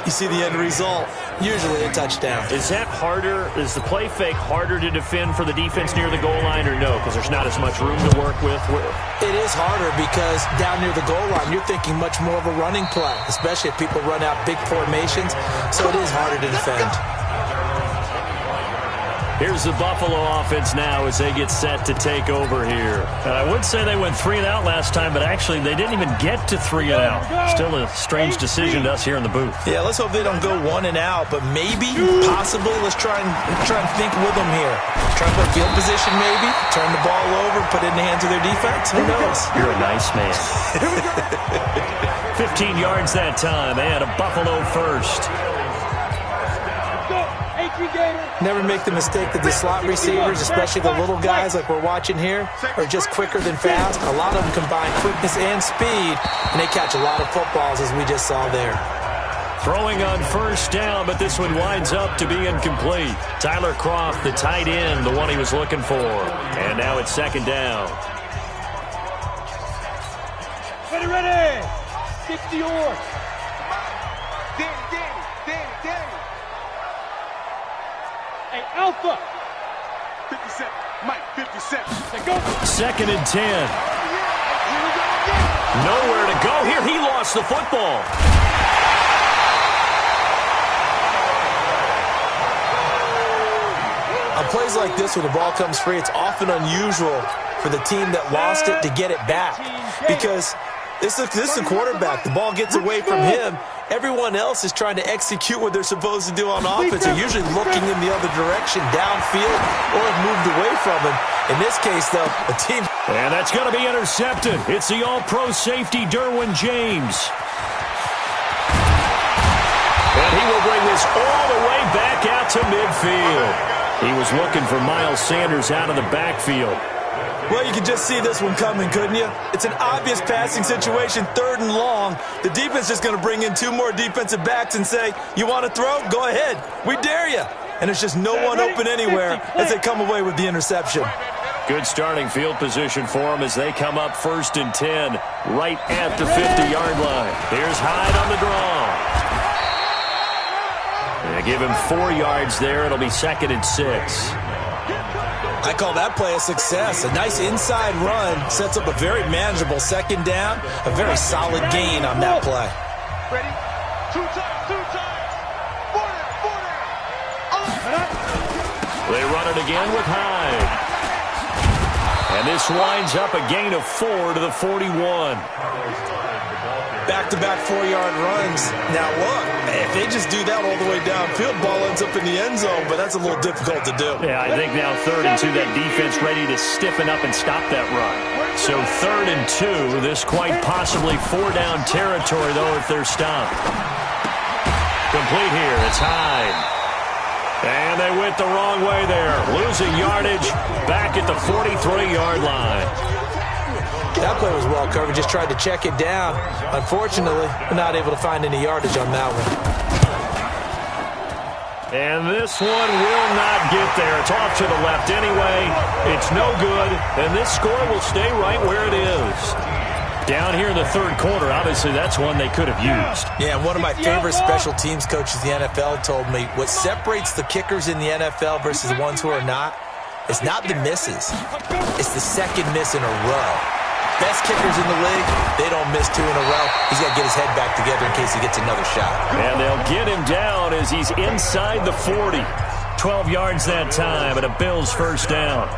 you see the end result, usually a touchdown. Is that harder? Is the play fake harder to defend for the defense near the goal line or no? Because there's not as much room to work with? It is harder because down near the goal line, you're thinking much more of a running play, especially if people run out big formations. So it is harder to defend. Here's the Buffalo offense now as they get set to take over here. And I would say they went 3 and out last time, but actually they didn't even get to 3 and out. Still a strange decision to us here in the booth. Yeah, let's hope they don't go 1 and out, but maybe, possibly, let's try and think with them here. Try and put field position maybe, turn the ball over, put it in the hands of their defense. Who knows? You're a nice man. 15 yards that time, and a Buffalo first. Never make the mistake that the slot receivers, especially the little guys like we're watching here, are just quicker than fast. A lot of them combine quickness and speed, and they catch a lot of footballs, as we just saw there. Throwing on first down, but this one winds up to be incomplete. Tyler Kroft, the tight end, the one he was looking for. And now it's second down. Ready! 60 yours. Danny. Hey, Alpha. 57. Mike, 57. Hey, go. 2nd and 10. Here we go again. Nowhere to go here. He lost the football. On plays like this where the ball comes free, it's often unusual for the team that lost it to get it back. Because this is the quarterback. The ball gets away from him. Everyone else is trying to execute what they're supposed to do on offense. They're usually looking in the other direction, downfield, or have moved away from him. In this case, though, a team... And that's going to be intercepted. It's the all-pro safety, Derwin James. And he will bring this all the way back out to midfield. He was looking for Miles Sanders out of the backfield. Well, you could just see this one coming, couldn't you? It's an obvious passing situation, 3rd and long. The defense is going to bring in 2 more defensive backs and say, you want to throw? Go ahead. We dare you. And it's just no one open anywhere as they come away with the interception. Good starting field position for them as they come up 1st and 10, right at the 50-yard line. Here's Hyde on the draw. They give him 4 yards there. It'll be 2nd and 6. I call that play a success. A nice inside run sets up a very manageable 2nd down. A very solid gain on that play. Ready? 2 times. 40. They run it again with Hyde. And this winds up a gain of 4 to the 41. Back-to-back 4-yard runs. Now, look, if they just do that all the way downfield, ball ends up in the end zone, but that's a little difficult to do. Yeah, I think now 3rd and 2, that defense ready to stiffen up and stop that run. So 3rd and 2, this quite possibly 4-down territory, though, if they're stopped. Complete here, it's Hyde. And they went the wrong way there. Losing yardage back at the 43-yard line. That play was well covered. Just tried to check it down. Unfortunately, we're not able to find any yardage on that one. And this one will not get there. It's off to the left anyway. It's no good. And this score will stay right where it is. Down here in the 3rd quarter, obviously that's one they could have used. Yeah, one of my favorite special teams coaches in the NFL told me what separates the kickers in the NFL versus the ones who are not is not the misses. It's the 2nd miss in a row. Best kickers in the league, they don't miss 2 in a row. He's got to get his head back together in case he gets another shot. And they'll get him down as he's inside the 40. 12 yards that time, and a Bills 1st down.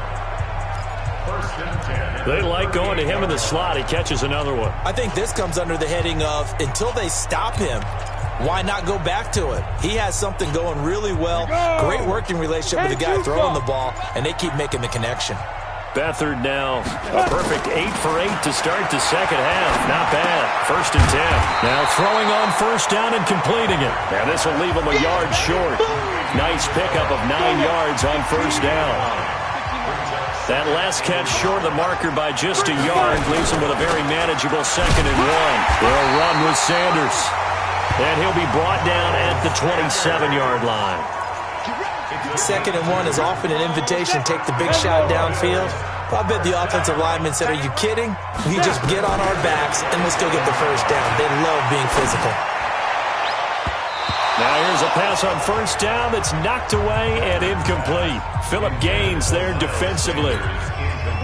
They like going to him in the slot. He catches another one. I think this comes under the heading of until they stop him, why not go back to it? He has something going really well. Great working relationship with the guy throwing the ball, and they keep making the connection. Beathard now a perfect 8 for 8 to start the 2nd half. Not bad. 1st and 10. Now throwing on 1st down and completing it. Now this will leave him a yard short. Nice pickup of 9 yards on 1st down. That last catch short of the marker by just a yard leaves him with a very manageable 2nd and 1. They'll run with Sanders. And he'll be brought down at the 27-yard line. 2nd and 1 is often an invitation to take the big shot downfield. I bet the offensive lineman said, are you kidding? We just get on our backs and let's go get the 1st down. They love being physical. Now here's a pass on 1st down that's knocked away and incomplete. Phillip Gaines there defensively.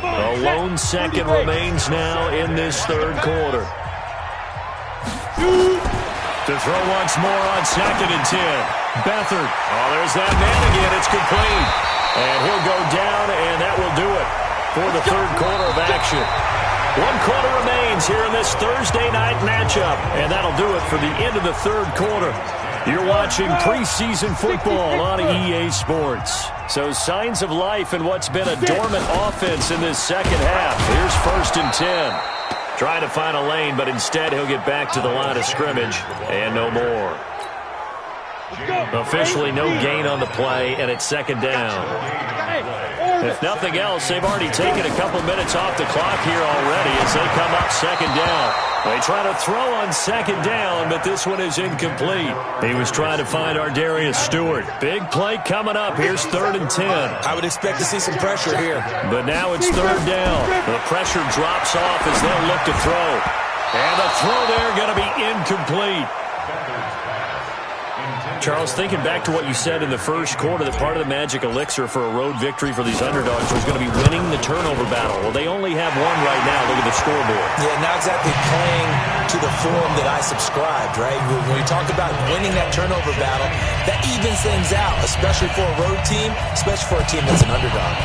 A lone 2nd remains now in this 3rd quarter. To throw once more on 2nd and 10. Beathard. Oh, there's that man again. It's complete. And he'll go down, and that will do it for the 3rd quarter of action. 1 quarter remains here in this Thursday night matchup. And that'll do it for the end of the 3rd quarter. You're watching preseason football on EA Sports. So signs of life in what's been a dormant offense in this 2nd half. Here's 1st and 10. Trying to find a lane, but instead he'll get back to the line of scrimmage and no more. Officially no gain on the play, and it's 2nd down. If nothing else, they've already taken a couple minutes off the clock here already as they come up 2nd down. They try to throw on 2nd down, but this one is incomplete. He was trying to find Ardarius Stewart. Big play coming up. Here's 3rd and 10. I would expect to see some pressure here. But now it's 3rd down. The pressure drops off as they'll look to throw. And the throw there going to be incomplete. Charles, thinking back to what you said in the first quarter, that part of the magic elixir for a road victory for these underdogs was going to be winning the turnover battle. Well, they only have one right now. Look at the scoreboard. Yeah, not exactly playing to the form that I subscribed, right? When you talk about winning that turnover battle, that evens things out, especially for a road team, especially for a team that's an underdog.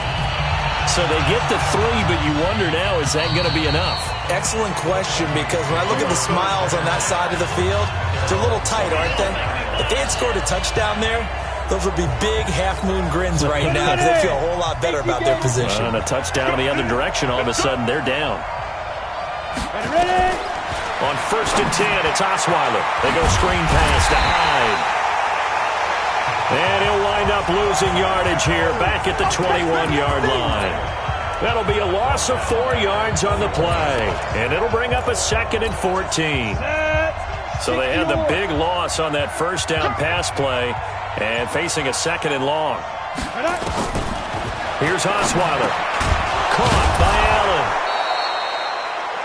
So they get the 3, but you wonder now, is that going to be enough? Excellent question, because when I look at the smiles on that side of the field, they're a little tight, aren't they? If they had scored a touchdown there, those would be big half-moon grins right now because they feel a whole lot better about their position. And a touchdown in the other direction, all of a sudden they're down. On 1st and 10, it's Osweiler. They go screen pass to Hyde. And he'll wind up losing yardage here back at the 21-yard line. That'll be a loss of 4 yards on the play. And it'll bring up a 2nd and 14. So they had the big loss on that first down pass play and facing a 2nd and long. Here's Osweiler. Caught by Allen.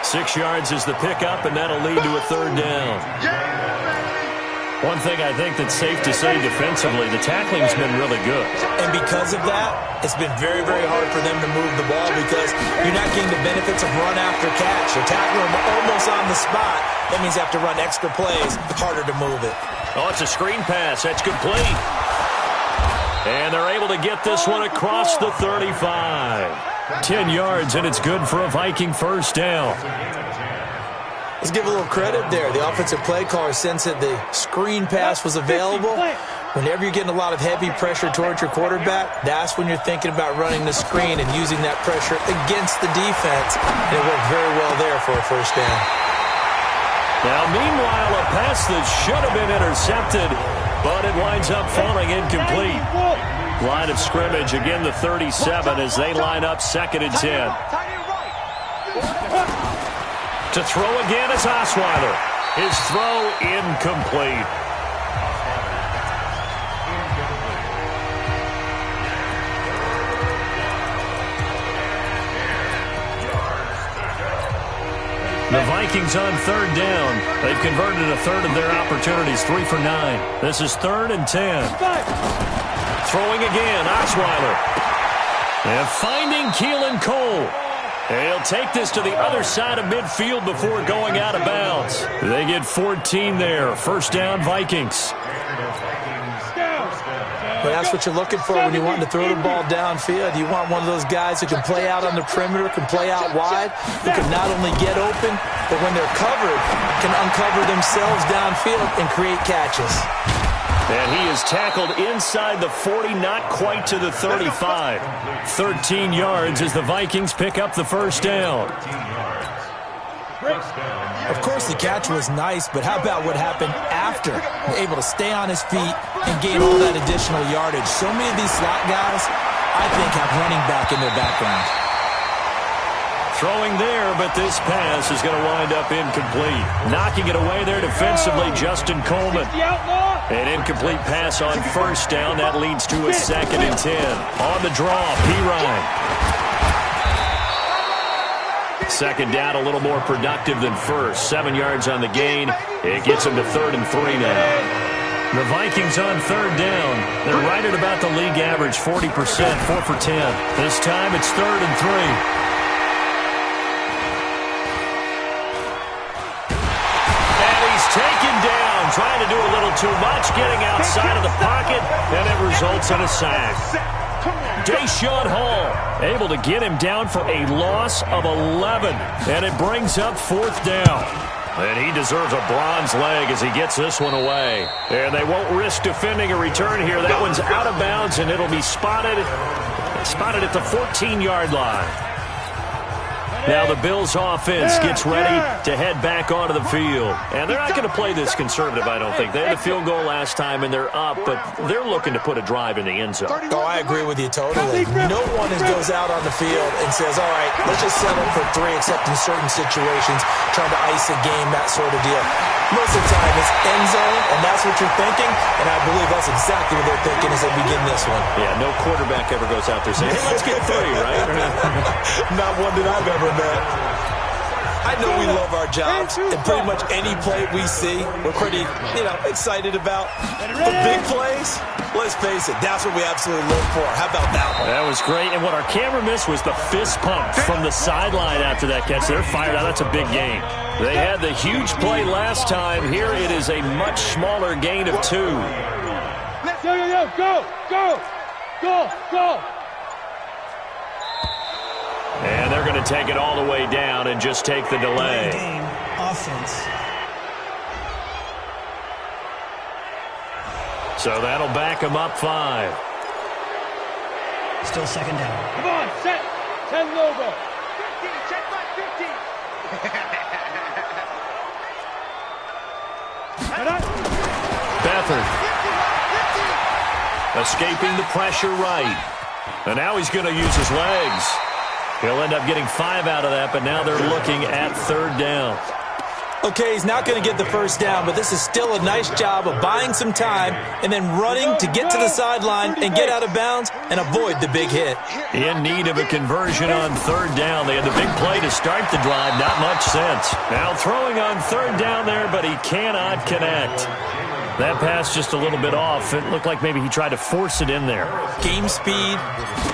6 yards is the pickup, and that'll lead to a 3rd down. One thing I think that's safe to say defensively, the tackling's been really good. And because of that, it's been very, very hard for them to move the ball because you're not getting the benefits of run after catch. You're tackling them almost on the spot. That means you have to run extra plays, harder to move it. Oh, it's a screen pass. That's complete. And they're able to get this one across the 35. 10 yards, and it's good for a Viking first down. Let's give a little credit there. The offensive play caller sensed that the screen pass was available. Whenever you're getting a lot of heavy pressure towards your quarterback, that's when you're thinking about running the screen and using that pressure against the defense. And it worked very well there for a first down. Now, meanwhile, a pass that should have been intercepted, but it winds up falling incomplete. Line of scrimmage, again the 37 as they line up 2nd and 10. To throw again is Osweiler. His throw incomplete. The Vikings on 3rd down. They've converted a 1/3 of their opportunities, 3 for 9. This is 3rd and 10. Throwing again, Osweiler. And finding Keelan Cole. And he'll take this to the other side of midfield before going out of bounds. They get 14 there. First down, Vikings. Well, that's what you're looking for when you want to throw the ball downfield. You want one of those guys who can play out on the perimeter, can play out wide, who can not only get open, but when they're covered, can uncover themselves downfield and create catches. And he is tackled inside the 40, not quite to the 35. 13 yards as the Vikings pick up the first down. Of course, the catch was nice, but how about what happened after? Able to stay on his feet and gain all that additional yardage. So many of these slot guys, I think, have running back in their background. Throwing there, but this pass is going to wind up incomplete. Knocking it away there defensively, Justin Coleman. An incomplete pass on first down. That leads to a 2nd and 10. On the draw, Pirine. 2nd down, a little more productive than first. 7 yards on the gain. It gets them to 3rd and 3 now. The Vikings on 3rd down. They're right at about the league average, 40%, 4 for 10. This time it's 3rd and 3. Taken down, trying to do a little too much, getting outside of the pocket, and it results in a sack. Deshaun Hall able to get him down for a loss of 11, and it brings up 4th down. And he deserves a bronze leg as he gets this one away. And they won't risk defending a return here. That one's out of bounds, and it'll be spotted at the 14-yard line. Now the Bills offense gets ready to head back onto the field. And they're not going to play this conservative, I don't think. They had a field goal last time, and they're up, but they're looking to put a drive in the end zone. Oh, I agree with you totally. No one goes out on the field and says, all right, let's just settle for 3, except in certain situations, trying to ice a game, that sort of deal. Most of the time, it's end zone, and that's what you're thinking, and I believe that's exactly what they're thinking as they begin this one. Yeah, no quarterback ever goes out there saying, hey, let's get 3, right? Not one that I've ever met. I know we love our jobs, and pretty much any play we see, we're pretty, excited about. But big plays, let's face it, that's what we absolutely live for. How about that one? That was great, and what our camera missed was the fist pump from the sideline after that catch. They're fired out. That's a big gain. They had the huge play last time. Here it is a much smaller gain of 2. Go! And they're going to take it all the way down and just take the delay. Game, offense. So that'll back them up 5. Still second down. Come on, set. 10 logo. 15, check back 15. Beathard escaping the pressure right. And now he's going to use his legs. He'll end up getting 5 out of that, but now they're looking at 3rd down. Okay, he's not going to get the first down, but this is still a nice job of buying some time and then running to get to the sideline and get out of bounds and avoid the big hit. In need of a conversion on 3rd down. They had the big play to start the drive. Not much sense. Now throwing on 3rd down there, but he cannot connect. That pass just a little bit off. It looked like maybe he tried to force it in there. Game speed,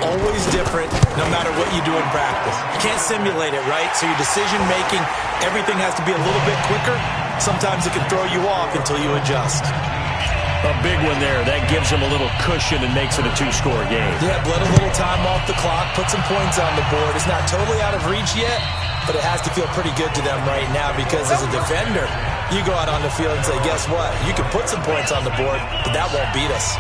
always different, no matter what you do in practice. You can't simulate it, right? So your decision-making, everything has to be a little bit quicker. Sometimes it can throw you off until you adjust. A big one there. That gives him a little cushion and makes it a 2-score game. Yeah, let a little time off the clock, put some points on the board. It's not totally out of reach yet, but it has to feel pretty good to them right now because as a defender, you go out on the field and say, guess what? You can put some points on the board, but that won't beat us.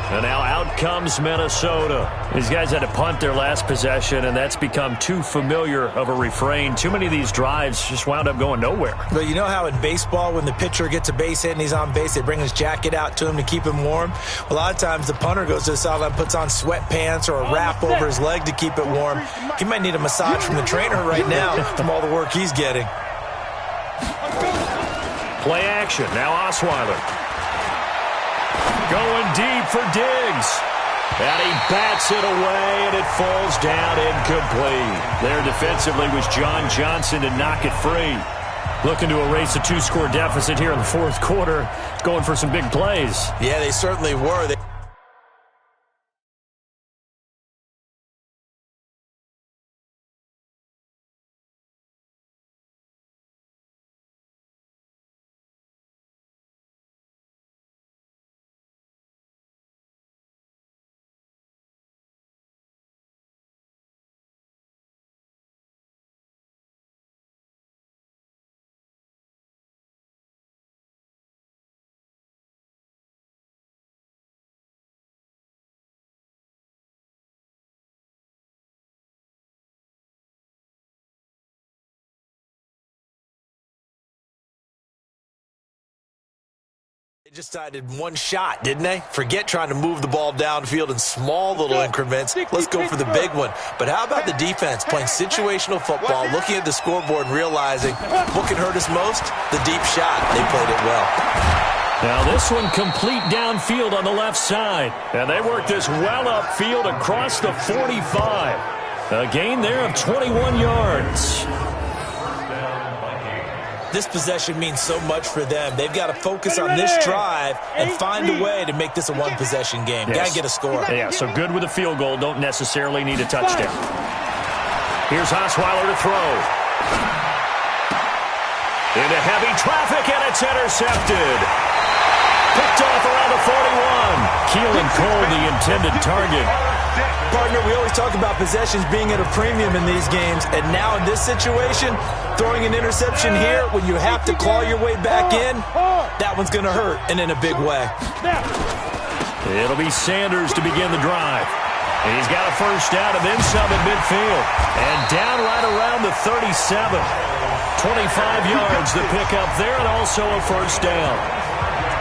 And now out comes Minnesota. These guys had to punt their last possession, and that's become too familiar of a refrain. Too many of these drives just wound up going nowhere. But you know how in baseball, when the pitcher gets a base hit and he's on base, they bring his jacket out to him to keep him warm? A lot of times the punter goes to the sideline, puts on sweatpants or a wrap over his leg to keep it warm. He might need a massage from the trainer right now from all the work he's getting. Play action. Now Osweiler. Going deep for Diggs. And he bats it away, and it falls down incomplete. There defensively was John Johnson to knock it free. Looking to erase a 2-score deficit here in the 4th quarter. Going for some big plays. Yeah, they certainly were. They just decided one shot, didn't they? Forget trying to move the ball downfield in small little increments. Let's go for the big one. But how about the defense playing situational football, looking at the scoreboard and realizing what can hurt us most? The deep shot. They played it well. Now this one complete downfield on the left side. And they work this well upfield across the 45. A gain there of 21 yards. This possession means so much for them. They've got to focus on this drive and find a way to make this a one-possession game. Yes. Got to get a score. Yeah, so good with a field goal. Don't necessarily need a touchdown. Here's Osweiler to throw. Into heavy traffic, and it's intercepted. Picked off around the 41. Keelan Cole, the intended target. Partner, we always talk about possessions being at a premium in these games, and now in this situation, throwing an interception here when you have to claw your way back in, that one's going to hurt, and in a big way. It'll be Sanders to begin the drive. He's got a first down and then some at midfield. And down right around the 37. 25 yards to pick up there, and also a first down.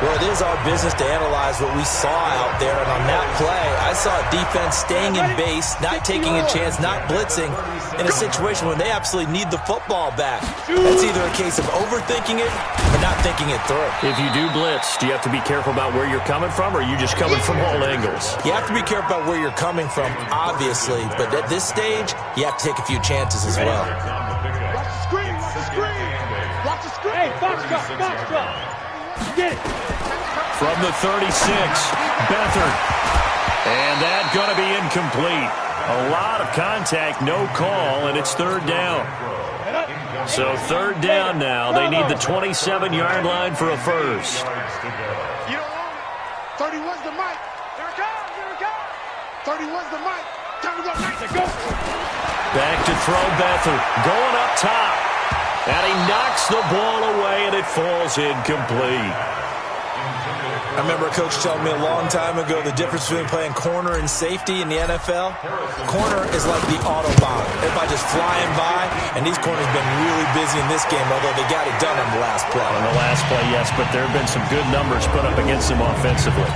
Well, it is our business to analyze what we saw out there, and on that play, I saw a defense staying in base, not taking a chance, not blitzing, in a situation when they absolutely need the football back. That's either a case of overthinking it or not thinking it through. If you do blitz, do you have to be careful about where you're coming from, or are you just coming from all angles? You have to be careful about where you're coming from, obviously, but at this stage, you have to take a few chances as well. the screen. Watch the screen. Hey, box drop. Get it. From the 36, Beathard. And that's going to be incomplete. A lot of contact, no call, and it's third down. So third down now. They need the 27-yard line for a first. You don't want it. 31's the mic. Here it comes. 31's the mic. Time to go. Nice. Go. Back to throw Beathard. Going up top. And he knocks the ball away, and it falls incomplete. I remember a coach telling me a long time ago the difference between playing corner and safety in the NFL. Corner is like the Autobahn. Everybody just flying by, and these corners have been really busy in this game, although they got it done on the last play. On the last play, yes, but there have been some good numbers put up against them offensively.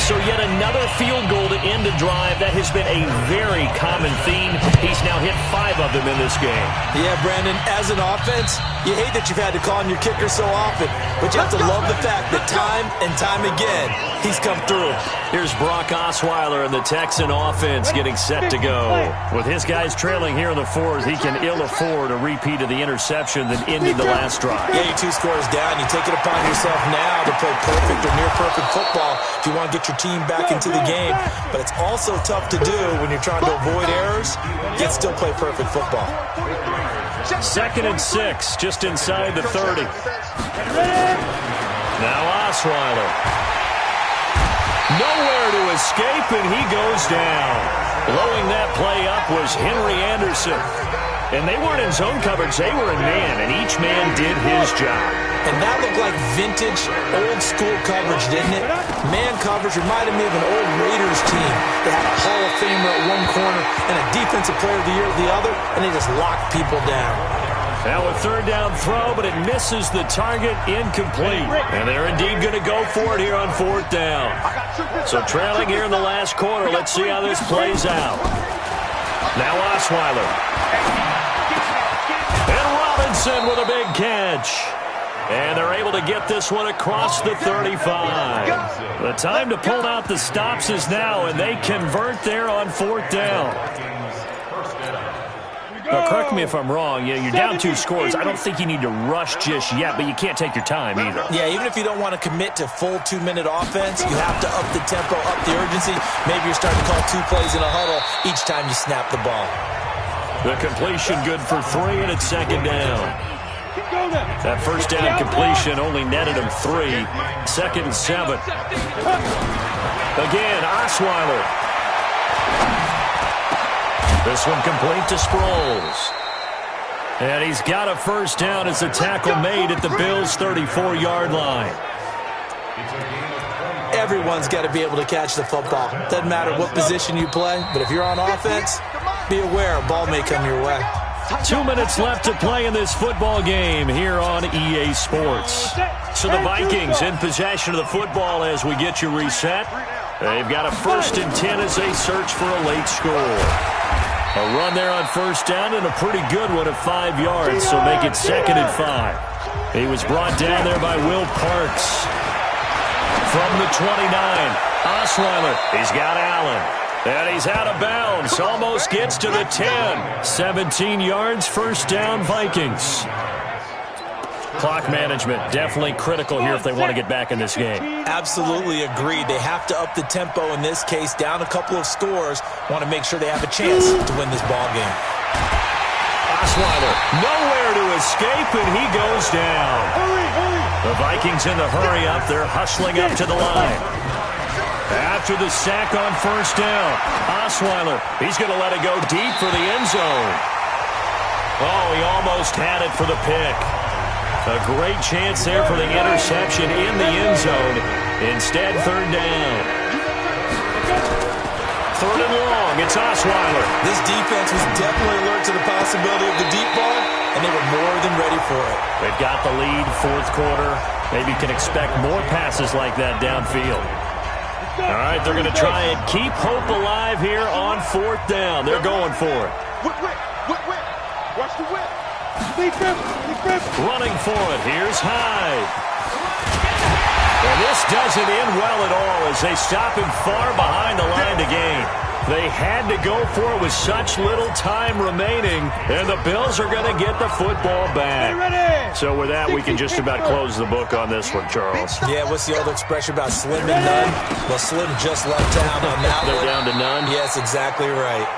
So yet another field goal to end a drive. That has been a very common theme. He's now hit 5 of them in this game. Yeah, Brandon, as an offense, you hate that you've had to call on your kicker so often, but you have to love the fact that time and time again, he's come through. Here's Brock Osweiler and the Texan offense getting set to go. With his guys trailing here in the fourth, he can ill afford a repeat of the interception that ended the last drive. Yeah, you 2 scores down. You take it upon yourself now to play perfect or near-perfect football if you want to get your team back into the game. But it's also tough to do when you're trying to avoid errors, yet still play perfect football. 2nd and 6, just inside the 30. Now Osweiler. Nowhere to escape, and he goes down. Blowing that play up was Henry Anderson. And they weren't in zone coverage, they were in man, and each man did his job. And that looked like vintage, old-school coverage, didn't it? Man coverage reminded me of an old Raiders team. They had a Hall of Famer at one corner and a Defensive Player of the Year at the other, and they just locked people down. Now a third down throw, but it misses the target, incomplete. And they're indeed going to go for it here on 4th down. So trailing here in the last quarter, let's see how this plays out. Now Osweiler. And Robinson with a big catch. And they're able to get this one across the 35. The time to pull out the stops is now, and they convert there on 4th down. Now, correct me if I'm wrong. Yeah, you're down 2 scores. I don't think you need to rush just yet, but you can't take your time either. Yeah, even if you don't want to commit to full 2-minute offense, you have to up the tempo, up the urgency. Maybe you're starting to call 2 plays in a huddle each time you snap the ball. The completion good for 3, and it's 2nd down. That first down completion only netted him 3. 2nd and 7. Again, Osweiler. This one complete to Sproles. And he's got a first down as the tackle made at the Bills' 34-yard line. Everyone's got to be able to catch the football. Doesn't matter what position you play, but if you're on offense, be aware a ball may come your way. 2 minutes left to play in this football game here on EA Sports. So the Vikings in possession of the football as we get you reset. They've got a 1st and 10 as they search for a late score. A run there on 1st down and a pretty good one at 5 yards, so make it 2nd and 5. He was brought down there by Will Parks. From the 29, Osweiler. He's got Allen. And he's out of bounds. Almost gets to the 10. 17 yards, 1st down, Vikings. Clock management definitely critical here if they want to get back in this game. Absolutely agreed. They have to up the tempo in this case, down a couple of scores. Want to make sure they have a chance to win this ball game. Osweiler, nowhere to escape, and he goes down. The Vikings in the hurry up. They're hustling up to the line. After the sack on 1st down, Osweiler, he's going to let it go deep for the end zone. Oh, he almost had it for the pick. A great chance there for the interception in the end zone. Instead, 3rd down. 3rd and long, it's Osweiler. This defense was definitely alert to the possibility of the deep ball, and they were more than ready for it. They've got the lead, 4th quarter. Maybe can expect more passes like that downfield. All right, they're going to try and keep hope alive here on 4th down. They're going for it. Whip. Watch the whip. Running for it. Here's Hyde. And this doesn't end well at all as they stop him far behind the line to gain. They had to go for it with such little time remaining, and the Bills are going to get the football back. So with that, we can just about close the book on this one, Charles. Yeah, what's the old expression about slim and none? Well, Slim just left town on that They're one. down to none? Yes, exactly right.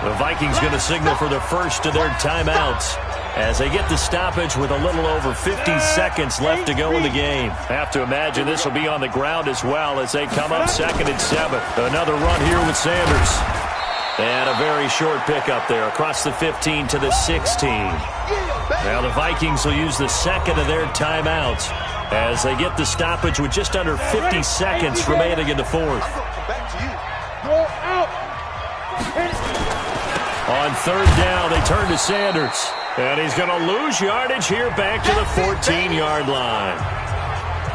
The Vikings going to signal for the first of their timeouts as they get the stoppage with a little over 50 seconds left to go in the game. Have to imagine this will be on the ground as well as they come up 2nd and 7. Another run here with Sanders. And a very short pickup there across the 15 to the 16. Now the Vikings will use the second of their timeouts as they get the stoppage with just under 50 seconds remaining in the fourth. On 3rd down, they turn to Sanders. And he's going to lose yardage here back to the 14-yard line.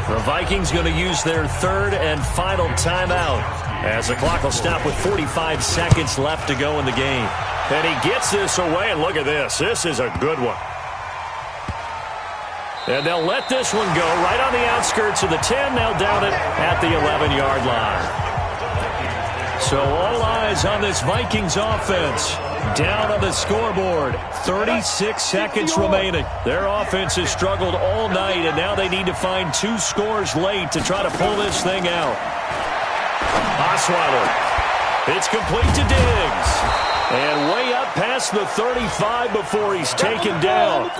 The Vikings going to use their 3rd and final timeout as the clock will stop with 45 seconds left to go in the game. And he gets this away, and look at this. This is a good one. And they'll let this one go right on the outskirts of the 10. They'll down it at the 11-yard line. So all eyes on this Vikings offense. Down on the scoreboard, 36 seconds remaining. Their offense has struggled all night, and now they need to find 2 scores late to try to pull this thing out. Osweiler. It's complete to Diggs. And way up past the 35 before he's taken down.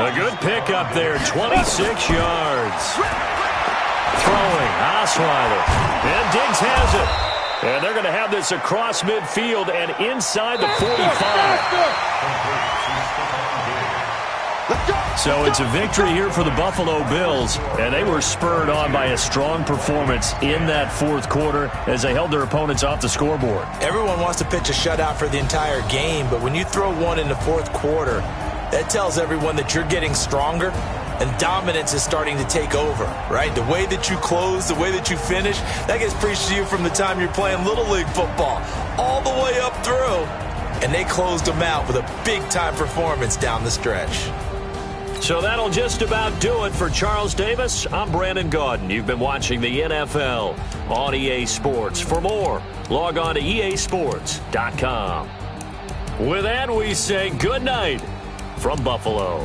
A good pickup there, 26 yards. Throwing, Osweiler. And Diggs has it. And they're going to have this across midfield and inside the 45. So it's a victory here for the Buffalo Bills, and they were spurred on by a strong performance in that 4th quarter as they held their opponents off the scoreboard. Everyone wants to pitch a shutout for the entire game, but when you throw one in the 4th quarter, that tells everyone that you're getting stronger and dominance is starting to take over, right? The way that you close, the way that you finish, that gets preached to you from the time you're playing Little League football all the way up through. And they closed them out with a big-time performance down the stretch. So that'll just about do it for Charles Davis. I'm Brandon Gaudin. You've been watching the NFL on EA Sports. For more, log on to easports.com. With that, we say good night from Buffalo.